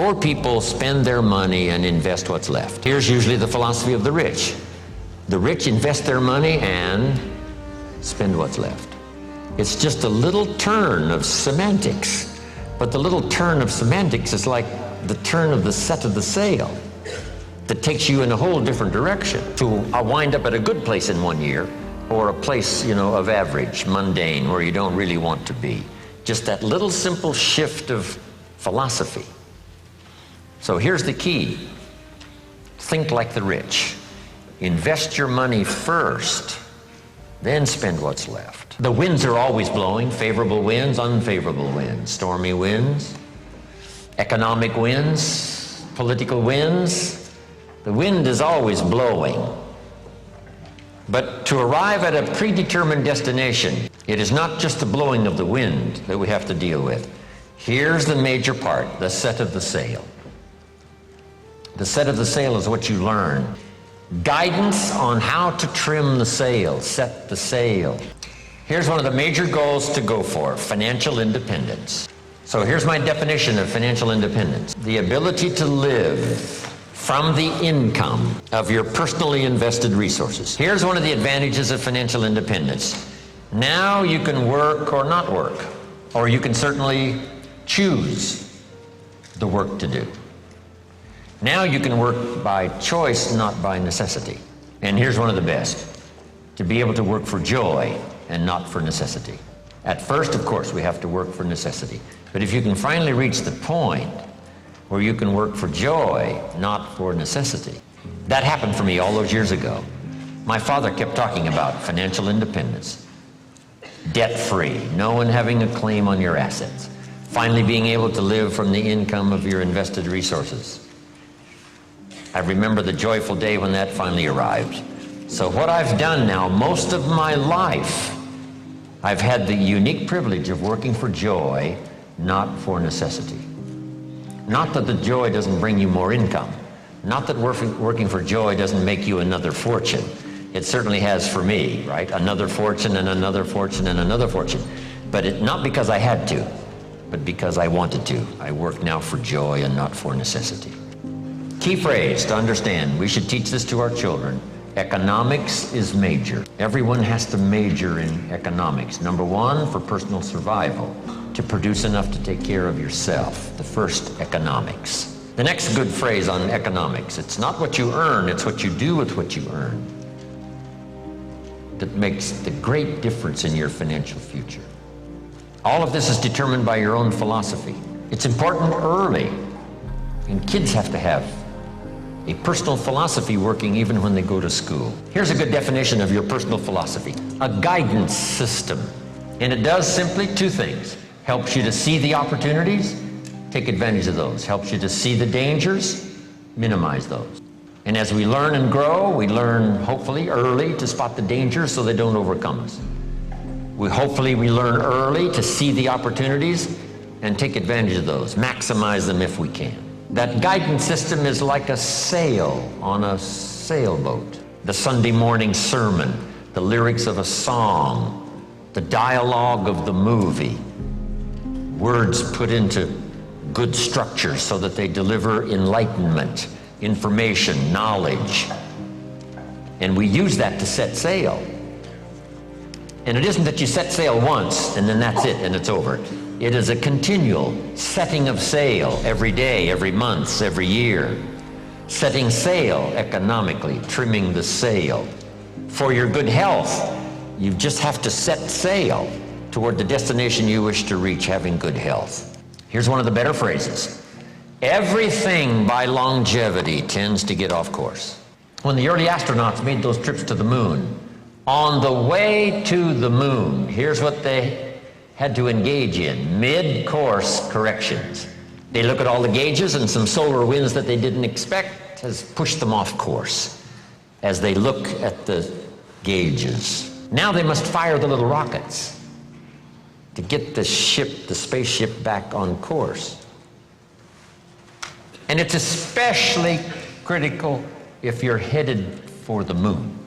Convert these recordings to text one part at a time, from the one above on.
Poor people spend their money and invest what's left. Here's usually the philosophy of the rich. The rich invest their money and spend what's left. It's just a little turn of semantics, but the little turn of semantics is like the turn of the set of the sail that takes you in a whole different direction to wind up at a good place in 1 year, or a place, of average, mundane, where you don't really want to be. Just that little simple shift of philosophy. So here's the key. Think like the rich. Invest your money first, then spend what's left. The winds are always blowing, favorable winds, unfavorable winds, stormy winds, economic winds, political winds. The wind is always blowing. But to arrive at a predetermined destination, it is not just the blowing of the wind that we have to deal with. Here's the major part, the set of the sail. The set of the sail is what you learn. Guidance on how to trim the sail, set the sail. Here's one of the major goals to go for, financial independence. So here's my definition of financial independence. The ability to live from the income of your personally invested resources. Here's one of the advantages of financial independence. Now you can work or not work, or you can certainly choose the work to do. Now you can work by choice, not by necessity. And here's one of the best, to be able to work for joy and not for necessity. At first, of course, we have to work for necessity. But if you can finally reach the point where you can work for joy, not for necessity. That happened for me all those years ago. My father kept talking about financial independence, debt-free, no one having a claim on your assets, finally being able to live from the income of your invested resources. I remember the joyful day when that finally arrived. So what I've done now, most of my life, I've had the unique privilege of working for joy, not for necessity. Not that the joy doesn't bring you more income. Not that working for joy doesn't make you another fortune. It certainly has for me, right? Another fortune and another fortune and another fortune. But not because I had to, but because I wanted to. I work now for joy and not for necessity. Key phrase to understand, we should teach this to our children. Economics is major. Everyone has to major in economics. Number one, for personal survival, to produce enough to take care of yourself. The first, economics. The next good phrase on economics, it's not what you earn, it's what you do with what you earn that makes the great difference in your financial future. All of this is determined by your own philosophy. It's important early, and kids have to have a personal philosophy working even when they go to school. Here's a good definition of your personal philosophy. A guidance system. And it does simply two things. Helps you to see the opportunities, take advantage of those. Helps you to see the dangers, minimize those. And as we learn and grow, we learn, hopefully, early to spot the dangers so they don't overcome us. Hopefully we learn early to see the opportunities and take advantage of those, maximize them if we can. That guidance system is like a sail on a sailboat. The Sunday morning sermon, the lyrics of a song, the dialogue of the movie, words put into good structures so that they deliver enlightenment, information, knowledge. And we use that to set sail. And it isn't that you set sail once and then that's it and it's over. It is a continual setting of sail every day, every month, every year. Setting sail economically, trimming the sail. For your good health, you just have to set sail toward the destination you wish to reach, having good health. Here's one of the better phrases. Everything by longevity tends to get off course. When the early astronauts made those trips to the moon, on the way to the moon, here's what they had to engage in, mid-course corrections. They look at all the gauges, and some solar winds that they didn't expect has pushed them off course as they look at the gauges. Now they must fire the little rockets to get the spaceship back on course. And it's especially critical if you're headed for the moon.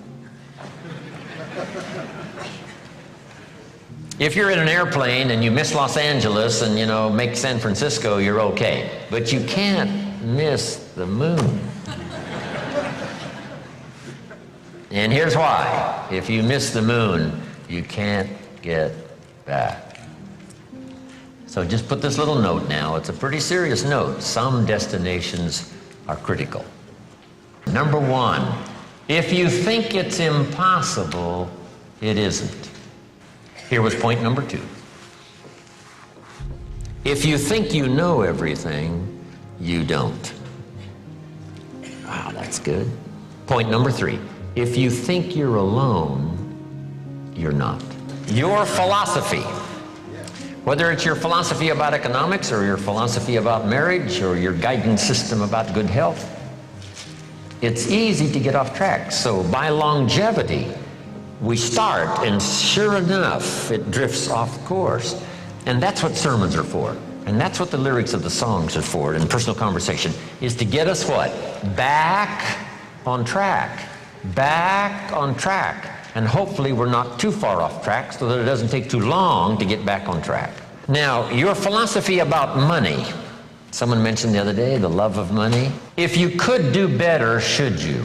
If you're in an airplane and you miss Los Angeles and, make San Francisco, you're okay. But but you can't miss the moon. And here's why. If you miss the moon, you can't get back. So just put this little note now. It's a pretty serious note. Some destinations are critical. Number one, if you think it's impossible, it isn't. Here was point number two. If you think you know everything, you don't. Wow, that's good. Point number three. If you think you're alone, you're not. Your philosophy, whether it's your philosophy about economics or your philosophy about marriage or your guidance system about good health, it's easy to get off track. So by longevity, we start, and sure enough, it drifts off course. And that's what sermons are for. And that's what the lyrics of the songs are for in personal conversation, is to get us what? Back on track. Back on track. And hopefully we're not too far off track so that it doesn't take too long to get back on track. Now, your philosophy about money. Someone mentioned the other day the love of money. If you could do better, should you?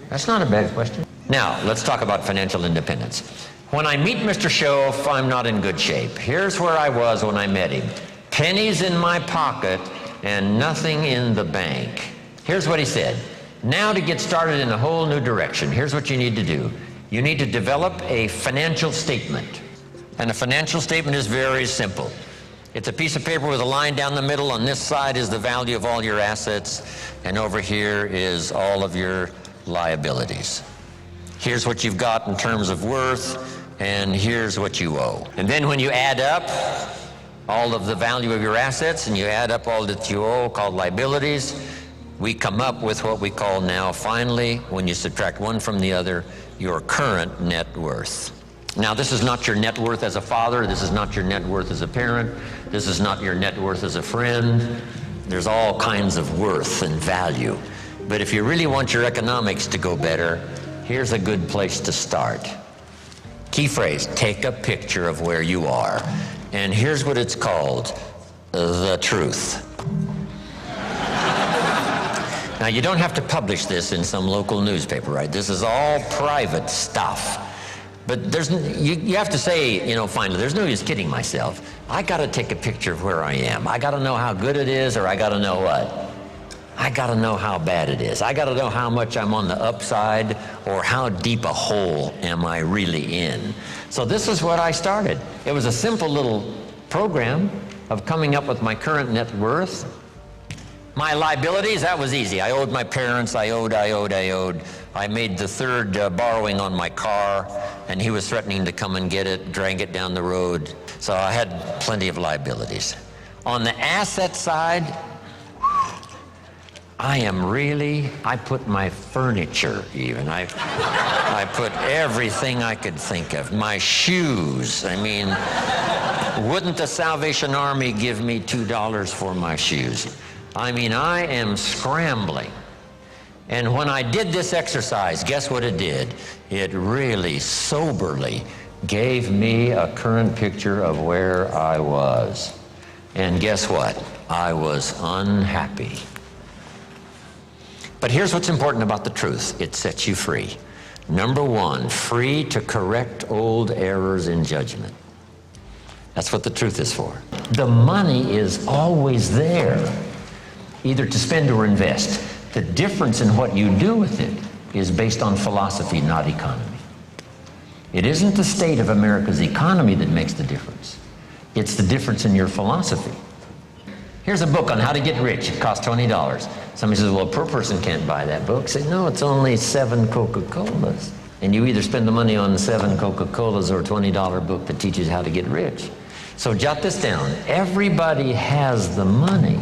That's not a bad question. Now, let's talk about financial independence. When I meet Mr. Schoaf, I'm not in good shape. Here's where I was when I met him. Pennies in my pocket and nothing in the bank. Here's what he said. Now to get started in a whole new direction, here's what you need to do. You need to develop a financial statement. And a financial statement is very simple. It's a piece of paper with a line down the middle. On this side is the value of all your assets, and over here is all of your liabilities. Here's what you've got in terms of worth, and here's what you owe. And then when you add up all of the value of your assets and you add up all that you owe, called liabilities, we come up with what we call now, finally, when you subtract one from the other, your current net worth. Now, this is not your net worth as a father. This is not your net worth as a parent. This is not your net worth as a friend. There's all kinds of worth and value. But if you really want your economics to go better, here's a good place to start. Key phrase, take a picture of where you are. And here's what it's called, the truth. Now, you don't have to publish this in some local newspaper, right? This is all private stuff. But you have to say, finally, there's no use kidding myself. I got to take a picture of where I am. I got to know how good it is, or I got to know what? I got to know how bad it is. I got to know how much I'm on the upside, or how deep a hole am I really in. So this is what I started. It was a simple little program of coming up with my current net worth. My liabilities, that was easy. I owed my parents, I owed. I made the third borrowing on my car, and he was threatening to come and get it, drag it down the road. So I had plenty of liabilities. On the asset side, I put my furniture even. I put everything I could think of. My shoes. Wouldn't the Salvation Army give me $2 for my shoes? I am scrambling. And when I did this exercise, guess what it did? It really soberly gave me a current picture of where I was. And guess what? I was unhappy. But here's what's important about the truth. It sets you free. Number one, free to correct old errors in judgment. That's what the truth is for. The money is always there, either to spend or invest. The difference in what you do with it is based on philosophy, not economy. It isn't the state of America's economy that makes the difference. It's the difference in your philosophy. Here's a book on how to get rich. It costs $20. Somebody says, well, a poor person can't buy that book. Say, no, it's only 7 Coca-Colas. And you either spend the money on 7 Coca-Colas or a $20 book that teaches how to get rich. So jot this down. Everybody has the money.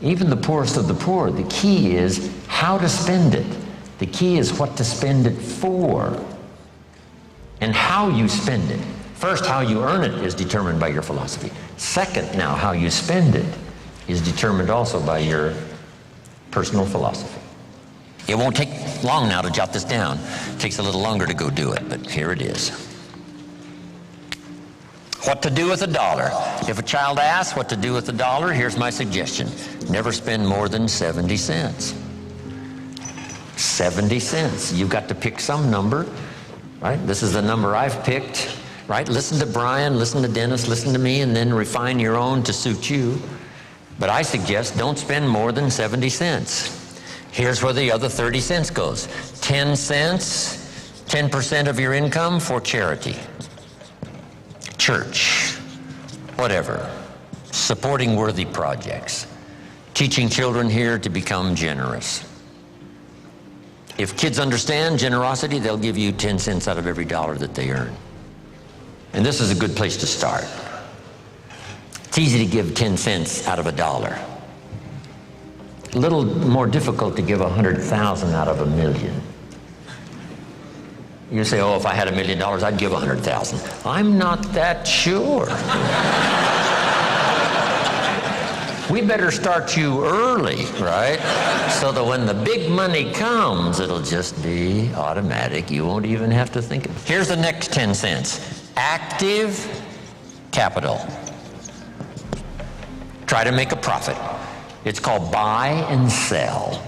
Even the poorest of the poor. The key is how to spend it. The key is what to spend it for and how you spend it. First, how you earn it is determined by your philosophy. Second, now, how you spend it is determined also by your personal philosophy. It won't take long now to jot this down. It takes a little longer to go do it, but here it is. What to do with a dollar? If a child asks what to do with a dollar, here's my suggestion. Never spend more than 70 cents. 70 cents. You've got to pick some number, right? This is the number I've picked, right? Listen to Brian, listen to Dennis, listen to me, and then refine your own to suit you. But I suggest don't spend more than 70 cents. Here's where the other 30 cents goes. 10 cents, 10% of your income for charity, church, whatever, supporting worthy projects, teaching children here to become generous. If kids understand generosity, they'll give you 10 cents out of every dollar that they earn. And this is a good place to start. It's easy to give 10 cents out of a dollar. A little more difficult to give 100,000 out of a million. You say, oh, if I had $1 million, I'd give 100,000. I'm not that sure. We better start you early, right? So that when the big money comes, it'll just be automatic. You won't even have to think. Here's the next 10 cents. Active capital. Try to make a profit. It's called buy and sell.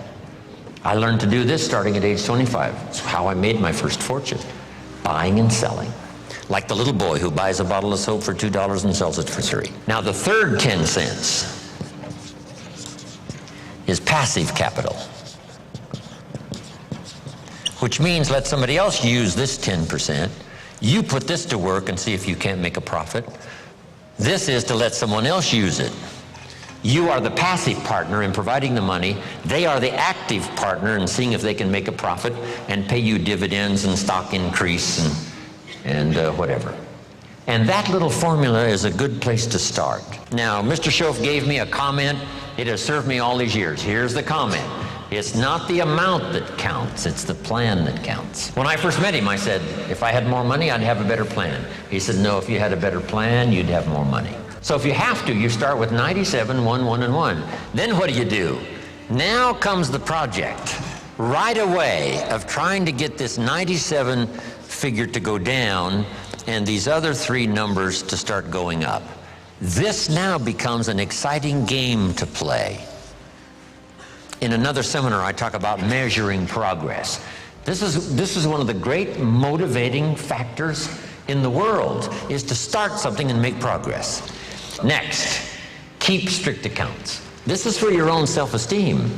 I learned to do this starting at age 25. It's how I made my first fortune. Buying and selling. Like the little boy who buys a bottle of soap for $2 and sells it for $3. Now the third 10 cents is passive capital, which means let somebody else use this 10%. You put this to work and see if you can't make a profit. This is to let someone else use it. You are the passive partner in providing the money. They are the active partner in seeing if they can make a profit and pay you dividends and stock increase and whatever. And that little formula is a good place to start. Now, Mr. Schoaf gave me a comment. It has served me all these years. Here's the comment. It's not the amount that counts, it's the plan that counts. When I first met him, I said, if I had more money, I'd have a better plan. He said, no, if you had a better plan, you'd have more money. So if you have to, you start with 97, 1, 1, and 1. Then what do? Now comes the project right away of trying to get this 97 figure to go down and these other 3 numbers to start going up. This now becomes an exciting game to play. In another seminar, I talk about measuring progress. This is one of the great motivating factors in the world, is to start something and make progress. Next, keep strict accounts. This is for your own self-esteem,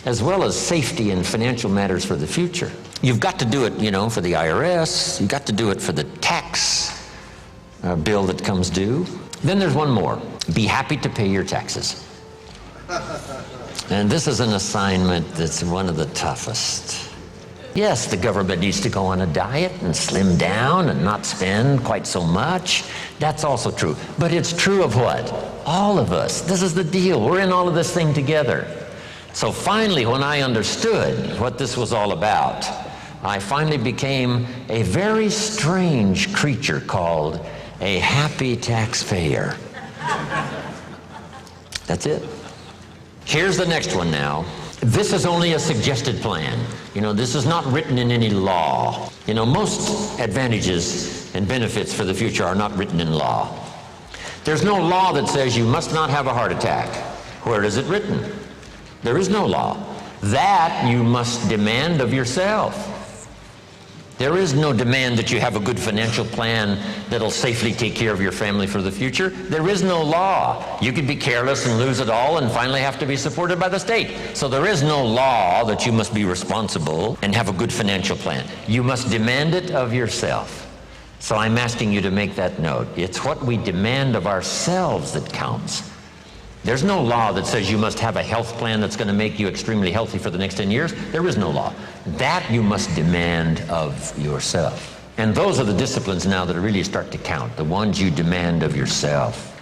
as well as safety and financial matters for the future. You've got to do it, for the IRS. You've got to do it for the tax bill that comes due. Then there's one more. Be happy to pay your taxes. And this is an assignment that's one of the toughest. Yes, the government needs to go on a diet and slim down and not spend quite so much. That's also true. But it's true of what? All of us. This is the deal. We're in all of this thing together. So finally, when I understood what this was all about, I finally became a very strange creature called a happy taxpayer. That's it. Here's the next one now. This is only a suggested plan. This is not written in any law. Most advantages and benefits for the future are not written in law. There's no law that says you must not have a heart attack. Where is it written? There is no law. That you must demand of yourself. There is no demand that you have a good financial plan that'll safely take care of your family for the future. There is no law. You could be careless and lose it all and finally have to be supported by the state. So there is no law that you must be responsible and have a good financial plan. You must demand it of yourself. So I'm asking you to make that note. It's what we demand of ourselves that counts. There's no law that says you must have a health plan that's going to make you extremely healthy for the next 10 years. There is no law. That you must demand of yourself. And those are the disciplines now that really start to count, the ones you demand of yourself.